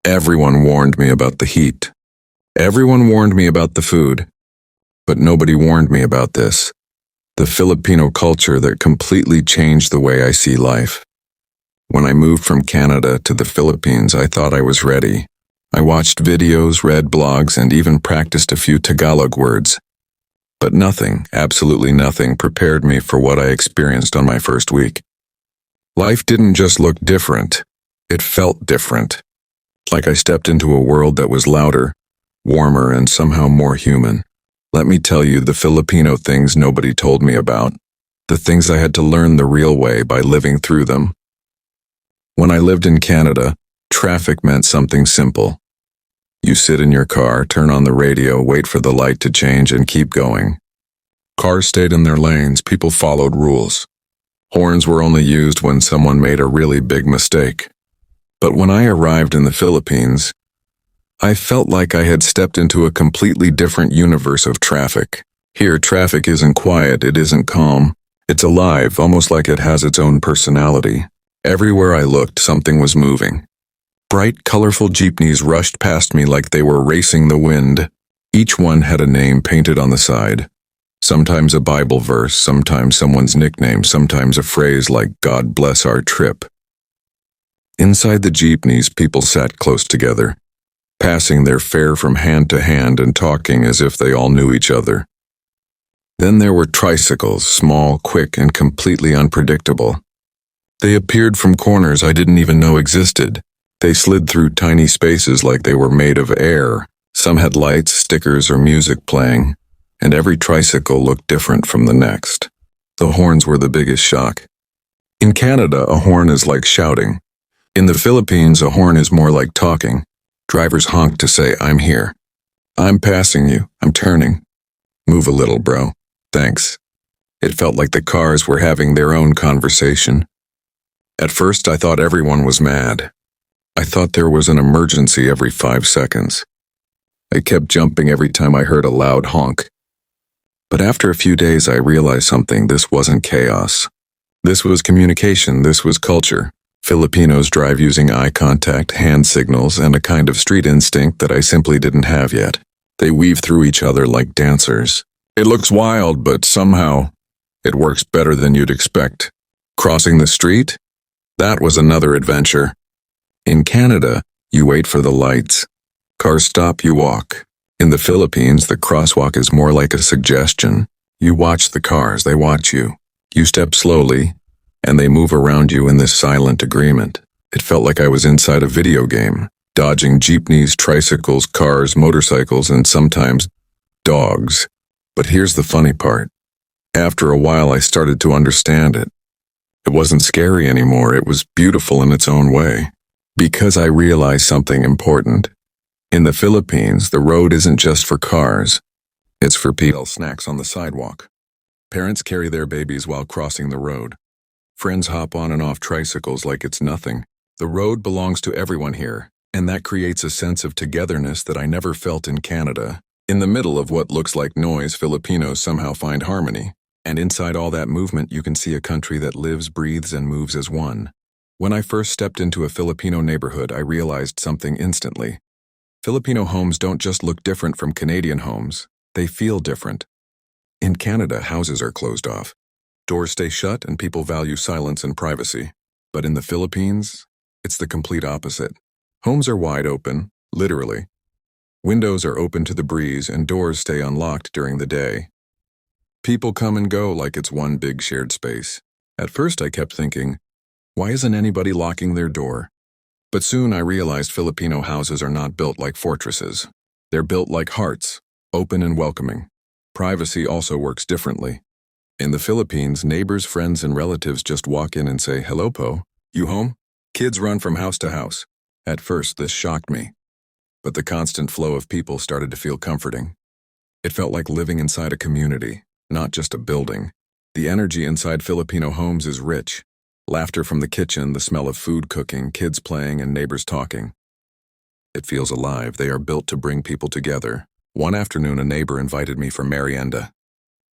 Everyone warned me about the heat. Everyone warned me about the food. But nobody warned me about this, the Filipino culture that completely changed the way I see life. When I moved from Canada to the Philippines, I thought I was ready. I watched videos, read blogs, and even practiced a few Tagalog words. But nothing, absolutely nothing, prepared me for what I experienced on my first week. Life didn't just look different, it felt different. Like I stepped into a world that was louder, warmer, and somehow more human. Let me tell you the Filipino things nobody told me about, the things I had to learn the real way by living through them. When I lived in Canada, traffic meant something simple. You sit in your car, turn on the radio, wait for the light to change, and keep going. Cars stayed in their lanes, people followed rules. Horns were only used when someone made a really big mistake. But when I arrived in the Philippines, I felt like I had stepped into a completely different universe of traffic. Here, traffic isn't quiet, it isn't calm. It's alive, almost like it has its own personality. Everywhere I looked, something was moving. Bright, colorful jeepneys rushed past me like they were racing the wind. Each one had a name painted on the side. Sometimes a Bible verse, sometimes someone's nickname, sometimes a phrase like, "God bless our trip." Inside the jeepneys, people sat close together, passing their fare from hand to hand and talking as if they all knew each other. Then there were tricycles, small, quick, and completely unpredictable. They appeared from corners I didn't even know existed. They slid through tiny spaces like they were made of air. Some had lights, stickers, or music playing, and every tricycle looked different from the next. The horns were the biggest shock. In Canada, a horn is like shouting. In the Philippines, a horn is more like talking. Drivers honk to say, "I'm here. I'm passing you. I'm turning. Move a little, bro. Thanks." It felt like the cars were having their own conversation. At first, I thought everyone was mad. I thought there was an emergency every 5 seconds. I kept jumping every time I heard a loud honk. But after a few days, I realized something. This wasn't chaos. This was communication. This was culture. Filipinos drive using eye contact, hand signals, and a kind of street instinct that I simply didn't have yet. They weave through each other like dancers. It looks wild, but somehow it works better than you'd expect. Crossing the street? That was another adventure. In Canada, you wait for the lights. Cars stop, you walk. In the Philippines, the crosswalk is more like a suggestion. You watch the cars, they watch you. You step slowly, and they move around you in this silent agreement. It felt like I was inside a video game, dodging jeepneys, tricycles, cars, motorcycles, and sometimes dogs. But here's the funny part. After a while, I started to understand it. It wasn't scary anymore, it was beautiful in its own way. Because I realized something important. In the Philippines, the road isn't just for cars. It's for people. Snacks on the sidewalk. Parents carry their babies while crossing the road. Friends hop on and off tricycles like it's nothing. The road belongs to everyone here, and that creates a sense of togetherness that I never felt in Canada. In the middle of what looks like noise, Filipinos somehow find harmony. And inside all that movement, you can see a country that lives, breathes, and moves as one. When I first stepped into a Filipino neighborhood, I realized something instantly. Filipino homes don't just look different from Canadian homes, they feel different. In Canada, houses are closed off. Doors stay shut and people value silence and privacy. But in the Philippines, it's the complete opposite. Homes are wide open, literally. Windows are open to the breeze and doors stay unlocked during the day. People come and go like it's one big shared space. At first I kept thinking, why isn't anybody locking their door? But soon I realized Filipino houses are not built like fortresses. They're built like hearts, open and welcoming. Privacy also works differently. In the Philippines, neighbors, friends, and relatives just walk in and say, "Hello, Po. You home?" Kids run from house to house. At first, this shocked me. But the constant flow of people started to feel comforting. It felt like living inside a community, not just a building. The energy inside Filipino homes is rich. Laughter from the kitchen, the smell of food cooking, kids playing, and neighbors talking. It feels alive. They are built to bring people together. One afternoon, a neighbor invited me for merienda.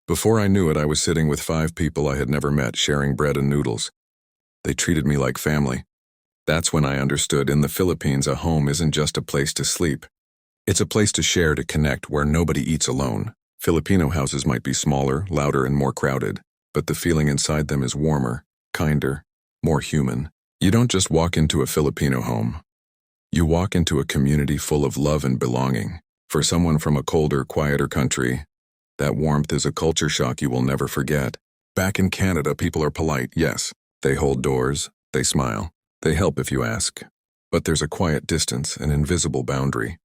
Before I knew it, I was sitting with 5 people I had never met, sharing bread and noodles. They treated me like family. That's when I understood in the Philippines a home isn't just a place to sleep. It's a place to share, to connect, where nobody eats alone. Filipino houses might be smaller, louder, and more crowded, but the feeling inside them is warmer, kinder, more human. You don't just walk into a Filipino home. You walk into a community full of love and belonging. For someone from a colder, quieter country, that warmth is a culture shock you will never forget. Back in Canada, people are polite, yes. They hold doors, they smile, they help if you ask. But there's a quiet distance, an invisible boundary.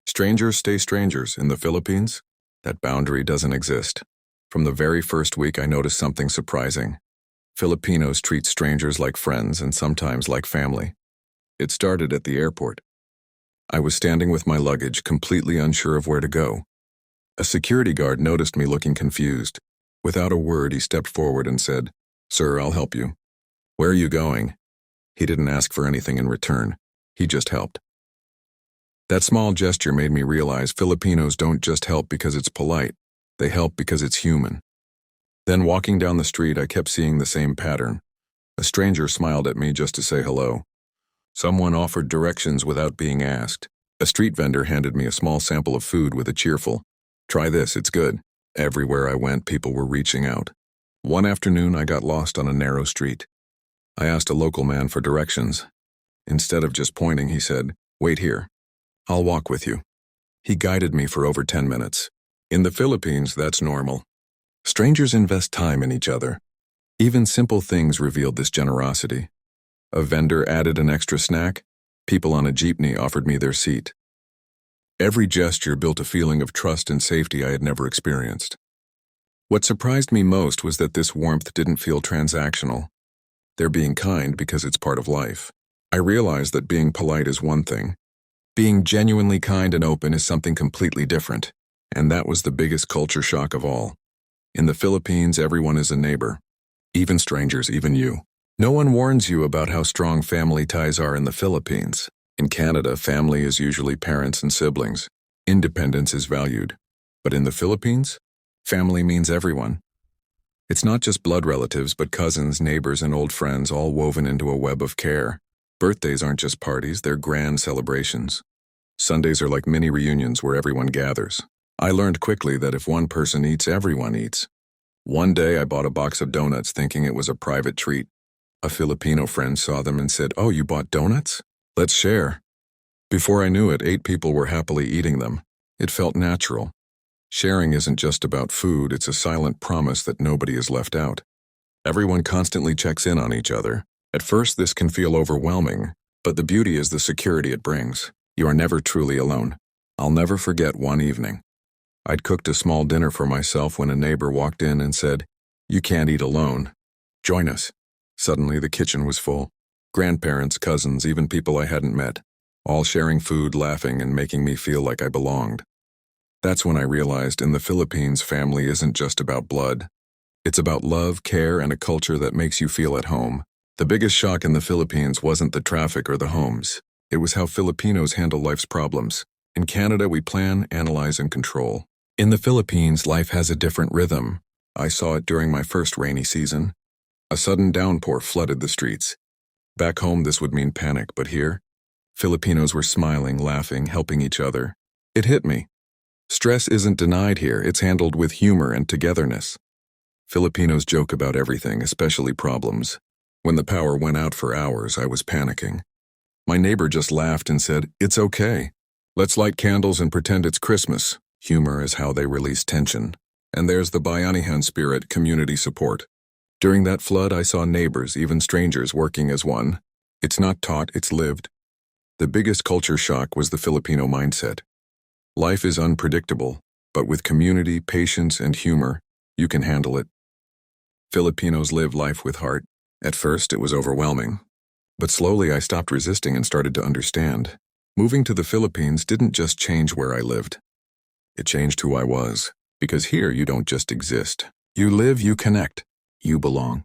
Strangers stay strangers. In the Philippines, that boundary doesn't exist. From the very first week, I noticed something surprising. Filipinos treat strangers like friends and sometimes like family. It started at the airport. I was standing with my luggage, completely unsure of where to go. A security guard noticed me looking confused. Without a word, he stepped forward and said, "Sir, I'll help you." "Where are you going?" He didn't ask for anything in return. He just helped. That small gesture made me realize Filipinos don't just help because it's polite. They help because it's human. Then walking down the street, I kept seeing the same pattern. A stranger smiled at me just to say hello. Someone offered directions without being asked. A street vendor handed me a small sample of food with a cheerful, "Try this, it's good." Everywhere I went, people were reaching out. One afternoon, I got lost on a narrow street. I asked a local man for directions. Instead of just pointing, he said, "Wait here. I'll walk with you." He guided me for over 10 minutes. In the Philippines, that's normal. Strangers invest time in each other. Even simple things revealed this generosity. A vendor added an extra snack. People on a jeepney offered me their seat. Every gesture built a feeling of trust and safety I had never experienced. What surprised me most was that this warmth didn't feel transactional. They're being kind because it's part of life. I realized that being polite is one thing. Being genuinely kind and open is something completely different. And that was the biggest culture shock of all. In the Philippines, everyone is a neighbor. Even strangers, even you. No one warns you about how strong family ties are in the Philippines. In Canada, family is usually parents and siblings. Independence is valued. But in the Philippines, family means everyone. It's not just blood relatives, but cousins, neighbors, and old friends, all woven into a web of care. Birthdays aren't just parties, they're grand celebrations. Sundays are like mini reunions where everyone gathers. I learned quickly that if one person eats, everyone eats. One day I bought a box of donuts thinking it was a private treat. A Filipino friend saw them and said, "Oh, you bought donuts? Let's share." Before I knew it, 8 people were happily eating them. It felt natural. Sharing isn't just about food, it's a silent promise that nobody is left out. Everyone constantly checks in on each other. At first, this can feel overwhelming, but the beauty is the security it brings. You are never truly alone. I'll never forget one evening. I'd cooked a small dinner for myself when a neighbor walked in and said, "You can't eat alone. Join us." Suddenly, the kitchen was full. Grandparents, cousins, even people I hadn't met, all sharing food, laughing, and making me feel like I belonged. That's when I realized in the Philippines, family isn't just about blood. It's about love, care, and a culture that makes you feel at home. The biggest shock in the Philippines wasn't the traffic or the homes. It was how Filipinos handle life's problems. In Canada, we plan, analyze, and control. In the Philippines, life has a different rhythm. I saw it during my first rainy season. A sudden downpour flooded the streets. Back home, this would mean panic, but here, Filipinos were smiling, laughing, helping each other. It hit me. Stress isn't denied here, it's handled with humor and togetherness. Filipinos joke about everything, especially problems. When the power went out for hours, I was panicking. My neighbor just laughed and said, "It's okay. Let's light candles and pretend it's Christmas." Humor is how they release tension. And there's the Bayanihan spirit, community support. During that flood, I saw neighbors, even strangers, working as one. It's not taught, it's lived. The biggest culture shock was the Filipino mindset. Life is unpredictable, but with community, patience, and humor, you can handle it. Filipinos live life with heart. At first, it was overwhelming. But slowly, I stopped resisting and started to understand. Moving to the Philippines didn't just change where I lived. It changed who I was. Because here, you don't just exist. You live, you connect, you belong.